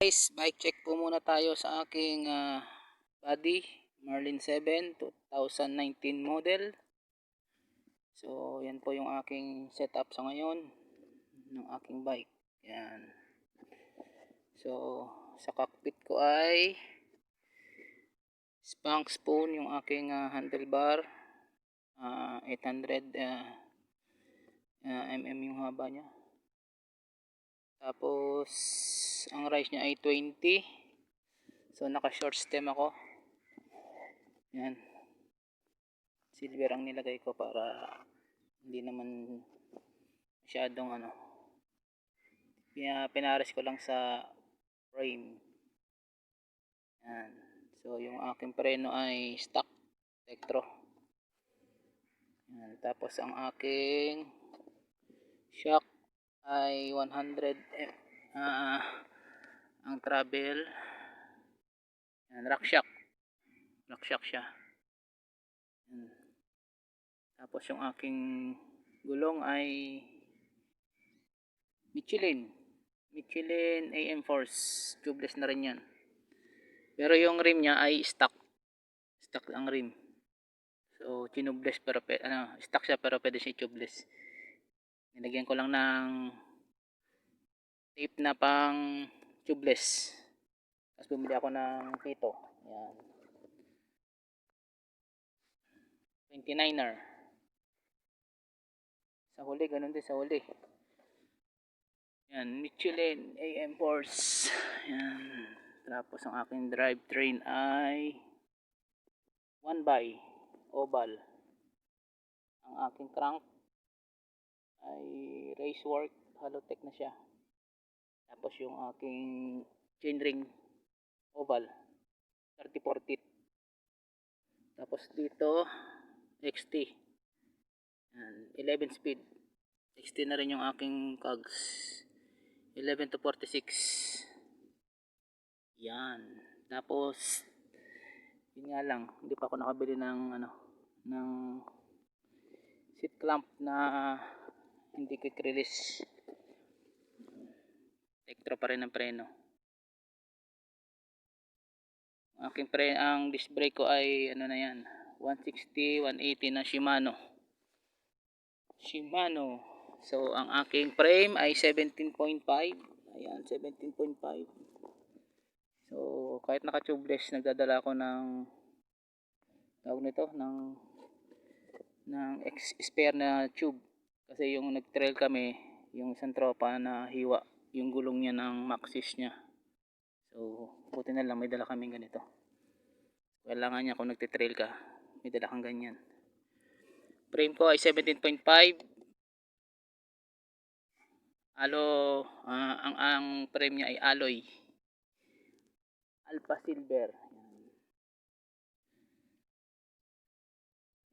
Guys, bike check po muna tayo sa aking body Marlin 7 2019 model. So yan po yung aking setup sa ngayon ng aking bike. Yan. So sa cockpit ko ay Spanx spoon yung aking handlebar, 800 mm yung haba niya. Tapos ang rise niya ay 20. So naka short stem ako. Yan. Silver ang nilagay ko para hindi naman masyadong pinares ko lang sa frame. Yan. So yung aking preno ay stock Tektro. Yan. Tapos ang aking shock ay 100 ang travel. Yan, rock shock siya. Yan. Tapos yung aking gulong ay Michelin AM Force, tubeless na rin yan. Pero yung rim niya ay stock ang rim. So tinubless pero stock siya pero pwede siya tubeless. Nilagyan ko lang ng tape na pang tubeless. Tapos bumili ako ng pito. Yan. 29er. Sa huli, ganun din sa huli. Yan, Michelin AM Force. Yan. Tapos ang aking drivetrain ay 1x oval. Ang aking crank ay Racework Halotech na siya. Tapos yung aking chainring oval 34 teeth. Tapos dito XT. Yan, 11 speed. XT na rin yung aking cogs. 11 to 46. Yan. Tapos yun nga lang, hindi pa ako nakabili ng ng seat clamp na hindi quick release. Tektro pa rin ang preno. Ang disc brake ko ay na yan, 160, 180 na Shimano. So ang aking frame ay 17.5. Ayan, 17.5. So kahit naka tubeless, nagdadala ako ng spare na tube. Kasi yung nag-trail kami, yung isang tropa na hiwa yung gulong niya ng Maxxis niya. So buti na lang may dala kaming ganito. Kailangan niya kung nagte-trail ka, may dala kang ganyan. Frame ko ay 17.5. Ang frame niya ay alloy Alpha Silver.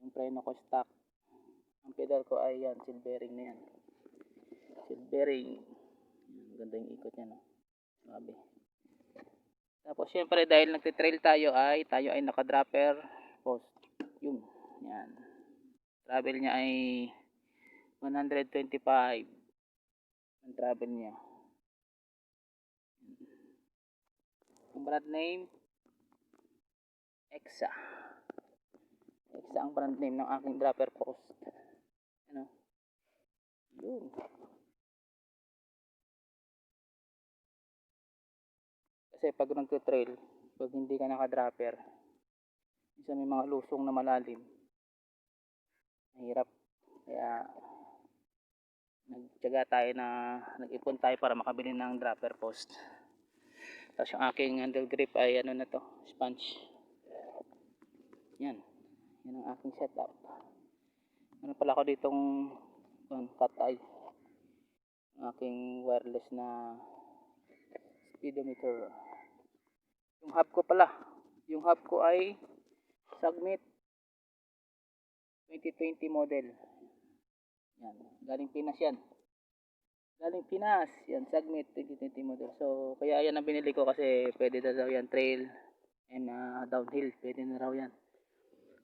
Yung preno ko stock. Ang pedal ko ay yan, silvering na yan. Silvering. Ganda yung ikot niya, no? Grabe. Tapos syempre dahil nagte-trail tayo ay naka-dropper post. Yun. Yan. Travel niya ay 125. Ang travel niya. Ang brand name Exa ang brand name ng aking dropper post. Yun. Kasi pag nagte-trail, pag hindi ka naka-dropper, minsan may mga lusong na malalim, mahirap. Kaya nag-ipon tayo para makabili ng dropper post. Tapos yung aking handle grip ay sponge. Yan ang aking setup. Pala ako ditong cut eye, ang aking wireless na speedometer. Yung hub ko ay Sagmit 2020 model. Yan, galing Pinas yan. Sagmit 2020 model. So kaya yan ang binili ko kasi pwede daw yan trail and downhill, pwede na raw yan.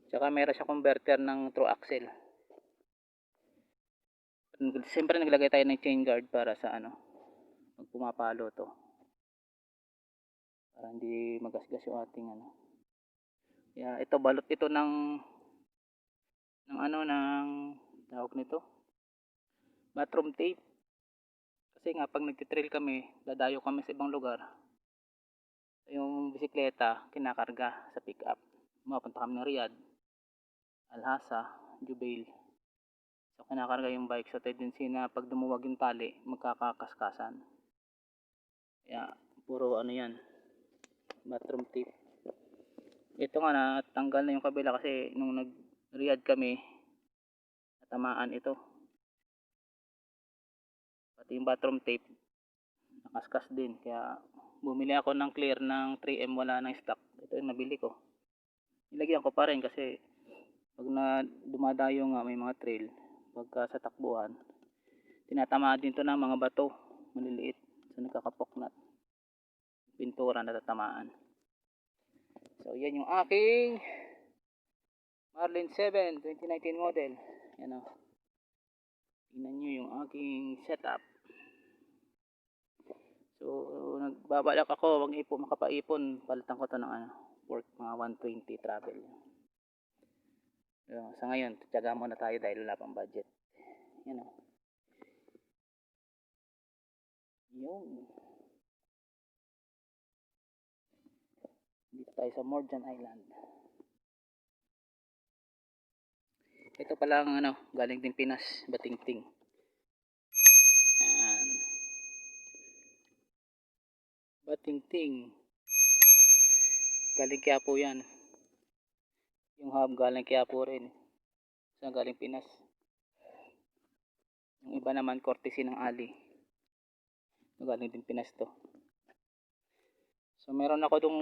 Tsaka meron siya converter ng true axle. Siyempre naglagay tayo ng chain guard para sa pag pumapalo to. para hindi magasgas yung ating ano. Kaya ito, balot ito ng ano, ng tawag nito, bathroom tape. Kasi nga pag nagtitrail kami, dadayo kami sa ibang lugar, yung bisikleta kinakarga sa pick up, mapunta kami ng Riyadh, Alhasa, Jubail. So kinakarga yung bike, so tendency na pag dumuwag yung tali, magkakakaskasan. Kaya puro ano yan, bathroom tape. Ito nga, natanggal na yung kabila kasi nung nag Riyadh kami, natamaan ito. Pati yung bathroom tape nakaskas din, kaya bumili ako ng clear ng 3M, wala nang stock. Ito yung nabili ko, nilagyan ko pa rin kasi pag na dumadayo nga may mga trail, pagka sa takbuhan tinatamaan din to ng mga bato maliliit, so nagkakapoknat, pintura natatamaan. So yan yung aking Marlin 7 2019 model. Yan o, tingnan nyo yung aking setup. So nagbabalak ako makapaipon, palitan ko to ng ano, work mga 120 travel. So, sa ngayon tiyaga muna tayo dahil wala pang budget. Yan o, yun, dito tayo sa Morjan Island. Ito pala ang ano, galing din Pinas, Batingting. Yan, Batingting, galing Quiapo yan. Yung hub galing Quiapo rin, sa galing Pinas. Yung iba naman courtesy ng Ali, galing din Pinas to. So meron ako tong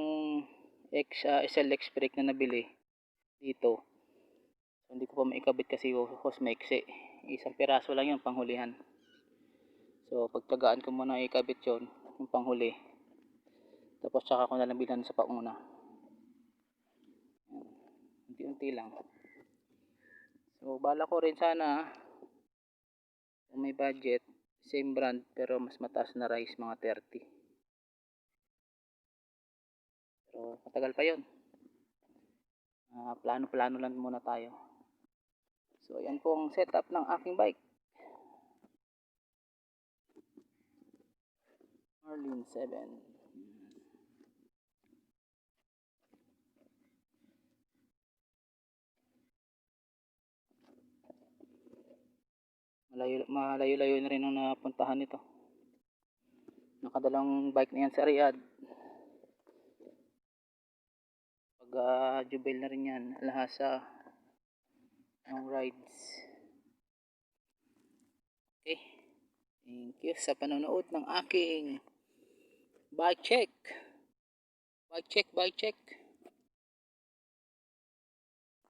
SLX brake na nabili dito. So, hindi ko pa maikabit kasi hose maiksi, isang piraso lang yung panghulihan. So pagtagaan ko muna ikabit yun, yung panghuli, tapos saka ko nalang bilhan sa pauna. Unti-unti lang. So bala ko rin sana kung may budget, same brand pero mas mataas na rice, mga 30. Pero matagal pa yun. Plano-plano lang muna tayo. So yan po ang setup ng aking bike, Marlin 7. Malayo-layo na rin ang napuntahan nito. Nakadalawang bike na yan sa Riyadh. Pag Jubail na rin yan, Alhasa, long rides. Okay, thank you sa panonood ng aking bike check.